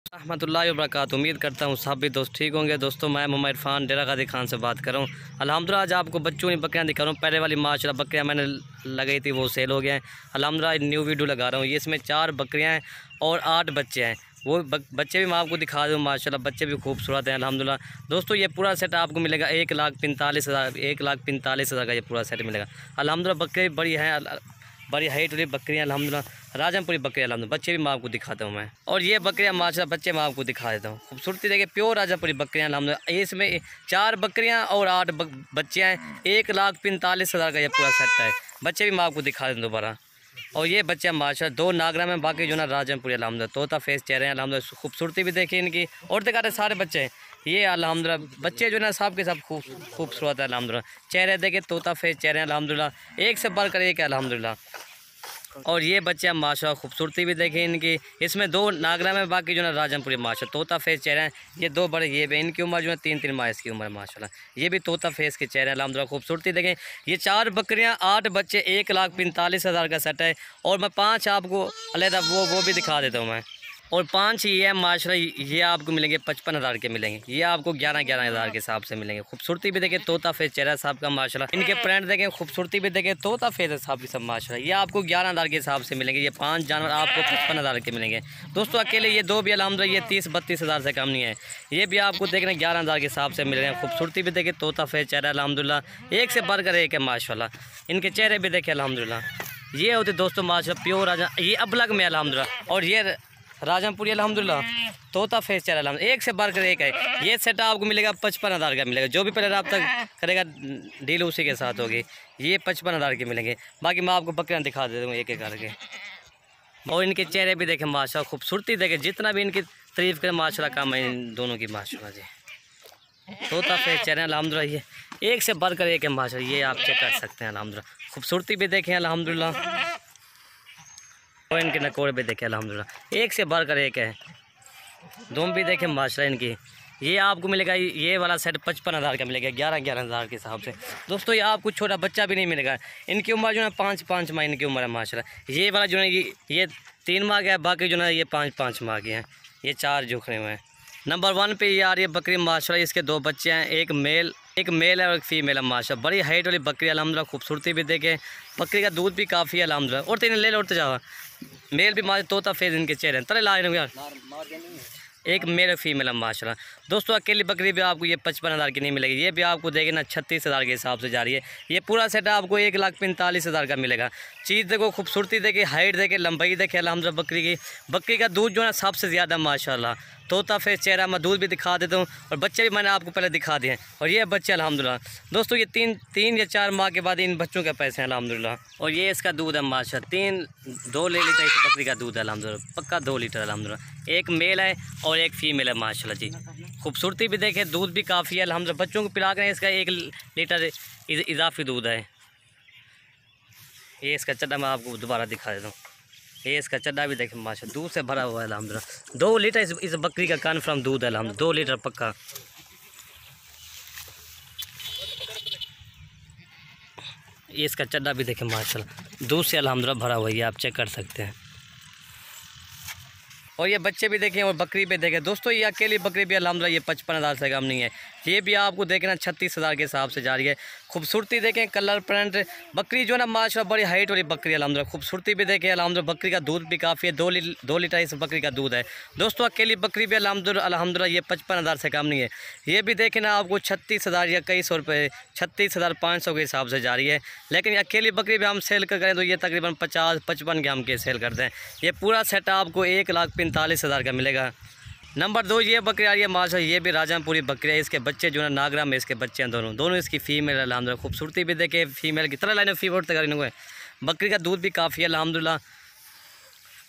रहमतुल्लाहि व बरकातहू। उम्मीद करता हूँ सब भी दोस्त ठीक होंगे। दोस्तों मैं मोहम्मद इरफान डेरा गाजी खान से बात कर रहा हूँ। अल्हम्दुलिल्लाह आज आपको बच्चों की बकरियाँ दिखा रहा हूँ। पहले वाली माशाल्लाह बकरियाँ मैंने लगाई थी वो सेल हो गए हैं। अल्हम्दुलिल्लाह न्यू वीडियो लगा रहा हूँ। ये इसमें 4 बकरियाँ हैं और 8 बच्चे हैं। वो बच्चे भी मैं आपको दिखा दूँ। माशाल्लाह बच्चे भी खूबसूरत हैं अल्हम्दुलिल्लाह। दोस्तों ये पूरा सेट आपको मिलेगा 1,45,000 1,45,000 का ये पूरा सेट मिलेगा अल्हम्दुलिल्लाह। बकरी बड़ी हैं, बड़ी हाइट वाली बकरियाँ अल्हम्दुलिल्लाह। राजमपुरी बकरियाँ अल्हम्दुलिल्लाह। बच्चे भी मैं आपको दिखाता हूँ मैं। और ये बकरियाँ माशाल्लाह बच्चे मैं आपको दिखा देता हूँ। खूबसूरती देखिए, प्योर राजमपुरी बकरियाँ अल्हम्दुलिल्लाह। इसमें 4 बकरियाँ और 8 बच्चे हैं। 1,45,000 का ये पूरा सेट है। बच्चे भी मैं आपको दिखा देता हूँ दोबारा। और ये बच्चे माशाल्लाह 2 नागरा में, बाकी जो ना राजमपुरी अल्हम्दुलिल्लाह। तोता फेस चेहरे हैं अल्हम्दुलिल्लाह। खूबसूरती भी देखिए इनकी। और दिखा रहे सारे बच्चे हैं ये अल्हम्दुलिल्लाह। बच्चे जो ना सब के सब खूबसूरत है अल्हम्दुलिल्लाह। चेहरे देखे तोता फेस चेहरे हैं अल्हम्दुलिल्लाह। एक से बढ़कर एक है अल्हम्दुलिल्लाह। और ये बच्चे माशाल्लाह खूबसूरती भी देखें इनकी। इसमें 2 नागरा में, बाकी जो ना राजमपुरी माशाल्लाह। तोता फेस चेहरा है। ये 2 बड़े ये भी, इनकी उम्र जो है 3-3 माह इसकी उम्र माशाल्लाह। ये भी तोता फेस के चेहरे अल्हम्दुलिल्लाह। खूबसूरती देखें। ये 4 बकरियां 8 बच्चे 1,45,000 का सेट है। और मैं 5 आपको अलहदा वो भी दिखा देता हूँ मैं। और 5 ये है माशाल्लाह। ये आपको मिलेंगे 55,000 के मिलेंगे। ये आपको 11,000 के हिसाब से मिलेंगे। खूबसूरती भी देखें, तोता फेस चेहरा साहब का माशाल्लाह। इनके प्रिंट देखें, खूबसूरती भी देखें, तोता फेस साहब की सब माशाल्लाह। ये आपको 11,000 के हिसाब से मिलेंगे। ये 5 जानवर आपको 55,000 के मिलेंगे। दोस्तों अकेले ये 2 भी अल्हम्दुलिल्लाह ये 30-32,000 से कम नहीं है। ये भी आपको देख रहे हैं 11,000 के हिसाब से मिल रहे हैं। खूबसूरती भी देखें, तोता फेस चेहरा अल्हम्दुलिल्लाह। एक से बढ़कर एक है माशाल्लाह। इनके चेहरे भी देखें अल्हम्दुलिल्लाह। ये होते दोस्तों माशाल्लाह प्योर राजा, ये अबलग में अल्हम्दुलिल्लाह। और ये राजमपुरी अल्हम्दुलिल्लाह। तोता फेस चेहरा अल्हम्दुलिल्लाह। एक से बढ़कर एक है। ये सेट आपको मिलेगा 55,000 का मिलेगा। जो भी पहले रब्ता करेगा डील उसी के साथ होगी। ये 55,000 के मिलेंगे। बाकी मैं आपको बकरियाँ दिखा देता हूँ एक एक करके। और इनके चेहरे भी देखें माशाल्लाह। खूबसूरती देखें, जितना भी इनकी तारीफ़ करें माशाल्लाह कम है इन दोनों की माशाल्लाह जी। तोता फेस चेहरे अल्हम्दुलिल्लाह। ये एक से बढ़कर एक है माशाल्लाह। ये आप चेक कर सकते हैं अल्हम्दुलिल्लाह। खूबसूरती भी देखें अल्हम्दुलिल्लाह। और इनके नकोर भी देखें अल्हम्दुलिल्लाह। एक से बढ़कर एक है। दुम भी देखें माशाल्लाह इनकी। ये आपको मिलेगा ये वाला सेट 55,000 का मिलेगा। 11,000 के हिसाब से। दोस्तों ये आपको छोटा बच्चा भी नहीं मिलेगा। इनकी उम्र जो है 5-5 माह इनकी उम्र है माशाल्लाह। ये वाला जो है ये 3 माह का है, बाकी जो है ये 5-5 माह के हैं। ये 4 जुखरे हुए हैं। नंबर 1 पे यार ये बकरी माशाल्लाह। इसके 2 बच्चे हैं, एक मेल है और एक फीमेल है माशाल्लाह। बड़ी हाइट वाली बकरी अल्हम्दुलिल्लाह। खूबसूरती भी देखें, बकरी का दूध भी काफ़ी है अल्हम्दुलिल्लाह। और 3 ले लो और जावा। मेल भी माशा तोता फेस इनके चेहरे हैं। तले ला रहे यार। एक मेल और फीमेल है माशाल्लाह। दोस्तों अकेली बकरी भी आपको ये 55,000 की नहीं मिलेगी। ये भी आपको देखे ना 36,000 के हिसाब से जा रही है। ये पूरा सेट आपको 1,45,000 का मिलेगा। चीज़ देखो, खूबसूरती देखे, हाइट देखे, लंबाई देखे अल्हम्दुलिल्लाह बकरी की। बकरी का दूध जो है सबसे ज़्यादा माशाल्लाह। तोता फेस चेहरा, मैं दूध भी दिखा देता हूँ। और बच्चे भी मैंने आपको पहले दिखा दिए हैं। और ये बच्चे अल्हम्दुलिल्लाह। दोस्तों ये 3 या 4 माह के बाद इन बच्चों के पैसे हैं अल्हम्दुलिल्लाह। और ये इसका दूध है माशाल्लाह। 2 लीटर इस बकरी का दूध है अल्हम्दुलिल्लाह। पक्का 2 लीटर अल्हम्दुलिल्लाह। एक मेल है और एक फीमेल है माशाल्लाह जी। खूबसूरती भी देखें, दूध भी काफ़ी है अल्हम्दुलिल्लाह। बच्चों को पिला कर इसका 1 लीटर इजाफी दूध है। ये इसका चड्डा मैं आपको दोबारा दिखा देता हूँ। ये इसका चड्डा भी देखें माशाल्लाह, दूध से भरा हुआ है अल्हम्दुलिल्लाह। 2 लीटर इस बकरी का कन्फर्म दूध है अल्हम्दुलिल्लाह। 2 लीटर पक्का। ये इसका चड्डा भी देखें माशाल्लाह, दूध से अल्हम्दुलिल्लाह भरा हुआ है। ये आप चेक कर सकते हैं। और ये बच्चे भी देखें और बकरी भी देखें। दोस्तों ये अकेली बकरी भी अल्हम्दुलिल्लाह ये 55,000 से कम नहीं है। ये भी आपको देखना 36,000 के हिसाब से जा रही है। खूबसूरती देखें, कलर प्रिंट बकरी जो है ना माशाल्लाह बड़ी हाइट वाली बकरी अल्हम्दुलिल्लाह। खूबसूरती भी देखें अल्हम्दुलिल्लाह। बकरी का दूध भी काफ़ी है। 2 लीटर इस बकरी का दूध है। दोस्तों अकेली बकरी भी अल्हम्दुलिल्लाह ये 55,000 से कम नहीं है। ये भी देखें ना आपको 36,000 या कई सौ रुपये 36,500 के हिसाब से जा रही है। लेकिन अकेली बकरी भी हम सेल करें तो ये तकरीबन 50-55 के हम के सेल करते हैं। ये पूरा सेट आपको 1,45,000 का मिलेगा। नंबर 2 ये बकरी आ रही है माशाल्लाह। ये भी राजमपुरी बकरी है। इसके बच्चे जो है नागरा में इसके बच्चे हैं दोनों इसकी फीमेल अल्हम्दुलिल्लाह। खूबसूरती भी देखे फीमेल की तरह लाइन फीवर तक बकरी का दूध भी काफ़ी है अल्हम्दुलिल्लाह।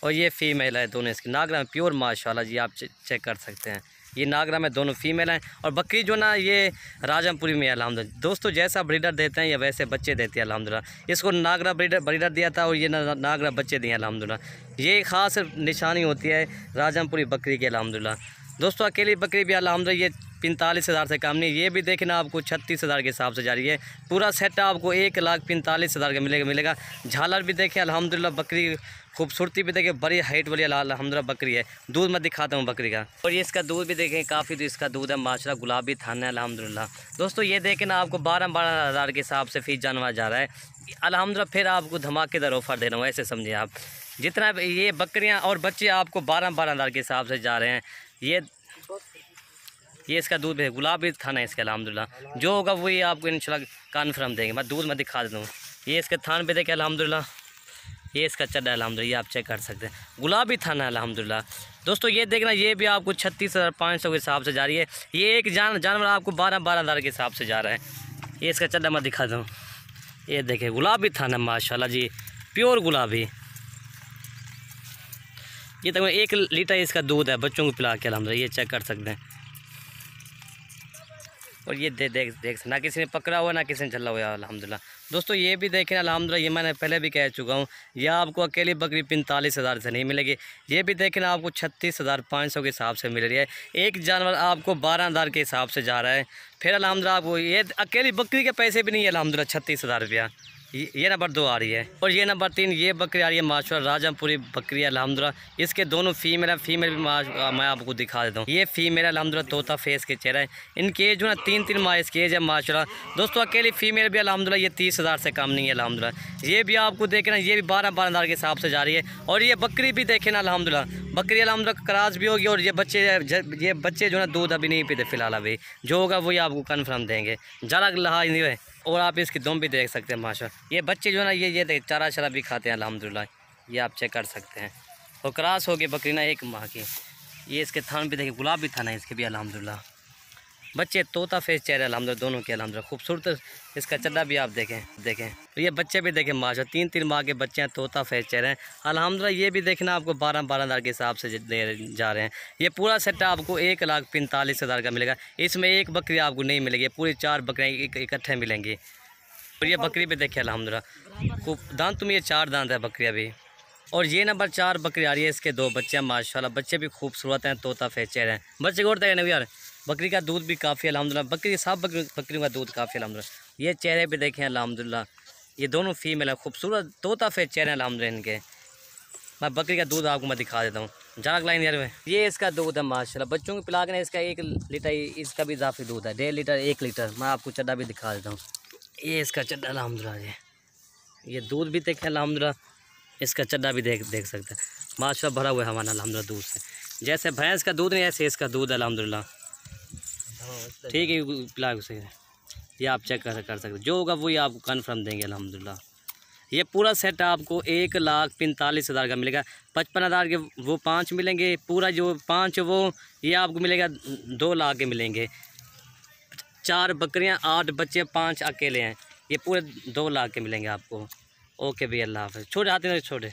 और ये फीमेल है दोनों इसकी नागरा में प्योर माशाल्लाह जी। आप चेक कर सकते हैं। ये नागरा में दोनों फीमेल हैं। और बकरी जो ना ये राजमपुरी में अल्हम्दुलिल्लाह। दोस्तों जैसा ब्रीडर देते हैं या वैसे बच्चे देते हैं अल्हम्दुलिल्लाह। इसको नागरा ब्रीडर दिया था और ये नागरा बच्चे दिए अल्हम्दुलिल्लाह। ये ख़ास निशानी होती है राजमपुरी बकरी की अल्हम्दुलिल्लाह। दोस्तों अकेली बकरी भी अल्हम्दुलिल्लाह ये 1,45,000 से कम नहीं। ये भी देखना आपको 36,000 के हिसाब से जा रही है। पूरा सेट आपको 1,45,000 का मिलेगा। झालर भी देखें अल्हम्दुलिल्लाह, बकरी खूबसूरती भी देखें, बड़ी हाइट वाली अल्हम्दुलिल्लाह बकरी है। दूध मैं दिखाता हूँ बकरी का। और ये इसका दूध भी देखें, काफ़ी इसका दूध है माशाल्लाह, गुलाबी थान है अल्हम्दुलिल्लाह। दोस्तों ये देखें ना, आपको 12,000 के हिसाब से फीस जानवर जा रहा है अल्हम्दुलिल्लाह। फिर आपको धमाकेदार ऑफर दे रहा हूँ, ऐसे समझिए आप। जितना ये बकरियाँ और बच्चे आपको 12,000 के हिसाब से जा रहे हैं। ये इसका दूध है, गुलाबी थान है इसका अल्हम्दुलिल्लाह। जो होगा वही आपको इंशाल्लाह कन्फर्म देंगे। मैं दूध में दिखा देता हूँ। ये इसके थान पे देखें अल्हम्दुलिल्लाह, ये इसका चड्डा अल्हम्दुलिल्लाह, ये आप चेक कर सकते हैं, गुलाबी थाना है अल्हम्दुलिल्लाह। दोस्तों ये देखना, ये भी आपको 36,500 के हिसाब से जा रही है। ये एक जानवर आपको 12,000 के हिसाब से जा रहा है। ये इसका चड्डा मैं दिखा दूँ, ये देखें गुलाबी थाना माशाल्लाह जी, प्योर गुलाबी। ये तक 1 लीटर इसका दूध है बच्चों को पिला के अल्हम्दुलिल्लाह, ये चेक कर सकते हैं। और ये देख ना किसी ने पकड़ा हुआ ना किसी ने झल्ला हुआ अल्हम्दुलिल्लाह। दोस्तों ये भी देखें अल्हम्दुलिल्लाह, ये मैंने पहले भी कह चुका हूँ, यह आपको अकेली बकरी 45,000 से नहीं मिलेगी। ये भी देखें ना, आपको 36,500 के हिसाब से मिल रही है। एक जानवर आपको 12,000 के हिसाब से जा रहा है। फिर अल्हम्दुलिल्लाह आपको ये अकेली बकरी के पैसे भी नहीं है अल्हम्दुलिल्लाह, 36,000 रुपया। ये नंबर 2 आ रही है। और ये नंबर 3 ये बकरी आ रही है माशाल्लाह, राजमपुरी बकरी है अल्हम्दुलिल्लाह। इसके दोनों फीमेल है, फीमेल भी मैं आपको दिखा देता हूँ। ये फीमेल अल्हम्दुलिल्लाह, तोता फेस के चेहरा है। इनकी एज जो है 3 माह इसकी एज है माशाल्लाह। दोस्तों अकेली फीमेल भी अल्हम्दुलिल्लाह, ये 30,000 से कम नहीं है अल्हम्दुलिल्लाह। ये भी आपको देखना, ये भी 12,000 के हिसाब से जा रही है। और ये बकरी भी देखे ना अल्हम्दुलिल्लाह, बकरी अल्हम्दुलिल्लाह क्रॉस भी होगी। और ये बच्चे जो है दूध अभी नहीं पीते फिलहाल, अभी जो होगा वही आपको कन्फर्म देंगे। ज़रा लहाज नहीं है। और आप इसकी दुम भी देख सकते हैं माशाल्लाह। ये बच्चे जो है ना, ये चारा शरा भी खाते हैं अल्हम्दुलिल्लाह, ये आप चेक कर सकते हैं। और क्रॉस हो गई बकरी ना 1 माह की। ये इसके थान भी देखिए, गुलाबी थान है इसके भी अल्हम्दुलिल्लाह। बच्चे तोता फेस चेहरे अल्हम्दुलिल्लाह, दोनों के अल्हम्दुलिल्लाह। खूबसूरत इसका चड्डा भी आप देखें। तो ये बच्चे भी देखें माशाल्लाह, 3 माह के बच्चे हैं, तोता फेस चेहरे हैं अल्हम्दुलिल्लाह। ये भी देखना आपको 12,000 के हिसाब से दे जा रहे हैं। ये पूरा सेट आपको 1,45,000 का मिलेगा। इसमें एक बकरी आपको नहीं मिलेगी, पूरी 4 बकरियाँ इकट्ठे मिलेंगी। और ये बकरी भी देखिए अल्हम्दुलिल्लाह, खूब दांत में ये 4 दांत है बकरियाँ भी। और ये नंबर 4 बकरी आ रही है, इसके 2 बच्चे हैं माशाल्लाह। बच्चे भी खूबसूरत हैं, तोता फेस चेहरे हैं। बच्चे गोरते हैं ना यार। बकरी का दूध भी काफ़ी अल्हम्दुलिल्लाह, बकरी सब बकरियों का दूध काफ़ी अल्हम्दुलिल्लाह। ये चेहरे भी देखें अल्हम्दुलिल्लाह, ये दोनों फीमेल है, खूबसूरत तोता फेस चेहरे हैं अल्हम्दुलिल्लाह इनके। मैं बकरी का दूध आपको मैं दिखा देता हूँ, जरा लाइन यार में। ये इसका दूध है माशाल्लाह, बच्चों को पिला के इसका 1 लीटर, इसका भी इजाफी दूध है, 1.5 लीटर 1 लीटर। मैं आपको चड्डा भी दिखा देता हूँ। ये इसका चड्डा अल्हम्दुलिल्लाह, ये दूध भी देखें अल्हम्दुलिल्लाह, इसका चड्डा भी देख सकते हैं माशाल्लाह, भरा हुआ है हमारा अल्हम्दुलिल्लाह दूध से। जैसे भैंस का दूध नहीं, ऐसे इसका दूध अल्हम्दुलिल्लाह। ठीक है, पिला उसे, ये आप चेक कर सकते, जो होगा वही आपको कन्फर्म देंगे अल्हम्दुलिल्लाह। ये पूरा सेट आपको 1,45,000 का मिलेगा। 55,000 के वो 5 मिलेंगे, पूरा जो 5 वो ये आपको मिलेगा 2 लाख के मिलेंगे। 4 बकरियां, 8 बच्चे, 5 अकेले हैं, ये पूरे 2 लाख के मिलेंगे आपको। ओके भैया, अल्लाह हाफ़िज़। छोटे आते हैं छोटे।